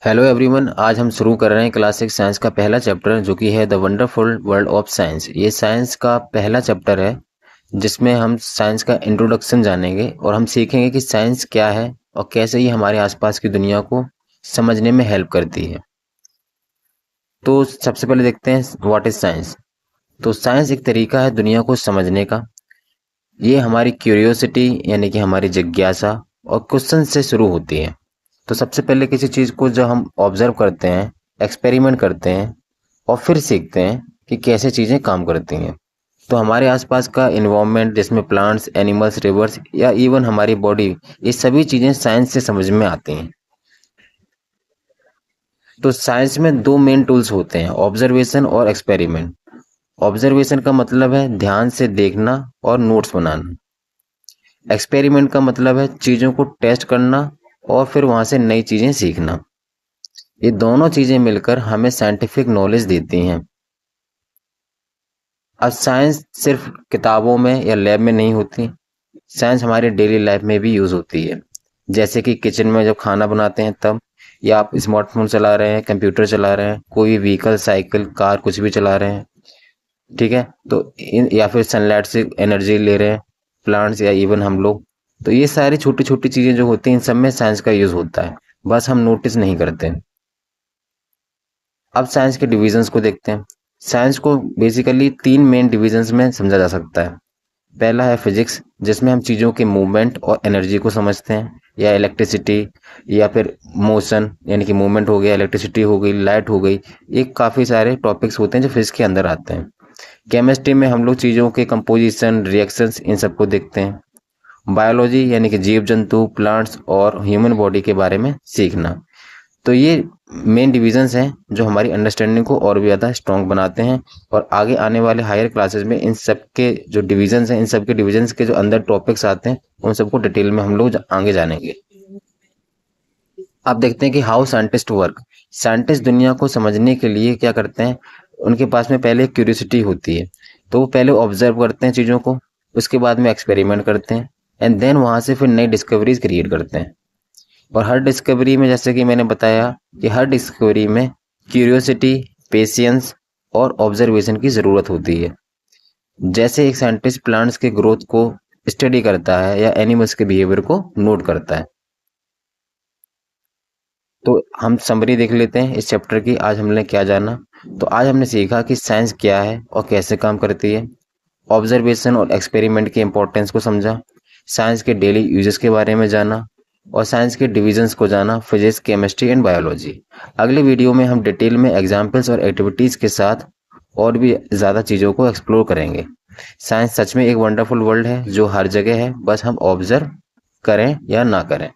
Hello everyone. आज हम शुरू कर रहे हैं क्लासिक साइंस का पहला चैप्टर जो कि है the wonderful world of science. ये साइंस का पहला चैप्टर है जिसमें हम साइंस का इंट्रोडक्शन जानेंगे और हम सीखेंगे कि साइंस क्या है और कैसे ये हमारे आसपास की दुनिया को समझने में हेल्प करती है। तो सबसे पहले देखते हैं व्हाट इज साइंस। तो साइंस एक तरीका है दुनिया को समझने का। ये हमारी क्यूरियोसिटी यानी कि हमारी जिज्ञासा और क्वेश्चन से शुरू होती है। तो सबसे पहले किसी चीज़ को जब हम ऑब्जर्व करते हैं, एक्सपेरिमेंट करते हैं और फिर सीखते हैं कि कैसे चीज़ें काम करती हैं। तो हमारे आसपास का इन्वायरमेंट जिसमें प्लांट्स, एनिमल्स, रिवर्स या इवन हमारी बॉडी, ये सभी चीज़ें साइंस से समझ में आती हैं। तो साइंस में दो मेन टूल्स होते हैं, ऑब्जर्वेशन और एक्सपेरिमेंट। ऑब्जर्वेशन का मतलब है ध्यान से देखना और नोट्स बनाना। एक्सपेरिमेंट का मतलब है चीज़ों को टेस्ट करना और फिर वहाँ से नई चीज़ें सीखना। ये दोनों चीज़ें मिलकर हमें साइंटिफिक नॉलेज देती हैं। अब साइंस सिर्फ किताबों में या लैब में नहीं होती, साइंस हमारे डेली लाइफ में भी यूज़ होती है। जैसे कि किचन में जब खाना बनाते हैं तब, या आप स्मार्टफोन चला रहे हैं, कंप्यूटर चला रहे हैं, कोई व्हीकल, साइकिल, कार कुछ भी चला रहे हैं, ठीक है। तो या फिर सनलाइट से एनर्जी ले रहे हैं प्लांट्स या इवन हम लोग। तो ये सारी छोटी छोटी चीज़ें जो होती हैं इन सब में साइंस का यूज़ होता है, बस हम नोटिस नहीं करते। अब साइंस के डिविजन्स को देखते हैं। साइंस को बेसिकली तीन मेन डिविजन्स में समझा जा सकता है। पहला है फिजिक्स, जिसमें हम चीज़ों के मूवमेंट और एनर्जी को समझते हैं, या इलेक्ट्रिसिटी या फिर मोशन यानी कि मूवमेंट हो गया, इलेक्ट्रिसिटी हो गई, लाइट हो गई। ये काफ़ी सारे टॉपिक्स होते हैं जो फिजिक्स के अंदर आते हैं। केमिस्ट्री में हम लोग चीज़ों के कंपोजिशन, रिएक्शंस, इन सबको देखते हैं। बायोलॉजी यानी कि जीव जंतु, प्लांट्स और ह्यूमन बॉडी के बारे में सीखना। तो ये मेन डिविजन्स हैं जो हमारी अंडरस्टैंडिंग को और भी ज़्यादा स्ट्रॉन्ग बनाते हैं। और आगे आने वाले हायर क्लासेस में इन सब के जो डिविजन्स हैं, इन सब के डिविजन्स के जो अंदर टॉपिक्स आते हैं, उन सबको डिटेल में हम लोग आगे जानेंगे। अब देखते हैं कि हाउ साइंटिस्ट वर्क। साइंटिस्ट दुनिया को समझने के लिए क्या करते हैं, उनके पास में पहले क्यूरियोसिटी होती है। तो वो पहले ऑब्जर्व करते हैं चीज़ों को, उसके बाद में एक्सपेरिमेंट करते हैं एंड देन वहाँ से फिर नई डिस्कवरीज क्रिएट करते हैं। और हर डिस्कवरी में, जैसे कि मैंने बताया, कि हर डिस्कवरी में क्यूरियोसिटी, पेशेंस और ऑब्जर्वेशन की ज़रूरत होती है। जैसे एक साइंटिस्ट प्लांट्स के ग्रोथ को स्टडी करता है या एनिमल्स के बिहेवियर को नोट करता है। तो हम समरी देख लेते हैं इस चैप्टर की। आज हमने क्या जाना। तो आज हमने सीखा कि साइंस क्या है और कैसे काम करती है, ऑब्जर्वेशन और एक्सपेरिमेंट के इंपॉर्टेंस को समझा, साइंस के डेली यूजेस के बारे में जाना और साइंस के डिविजन्स को जाना, फिजिक्स, केमिस्ट्री एंड बायोलॉजी। अगले वीडियो में हम डिटेल में एग्जाम्पल्स और एक्टिविटीज़ के साथ और भी ज़्यादा चीज़ों को एक्सप्लोर करेंगे। साइंस सच में एक वंडरफुल वर्ल्ड है जो हर जगह है, बस हम ऑब्जर्व करें या ना करें।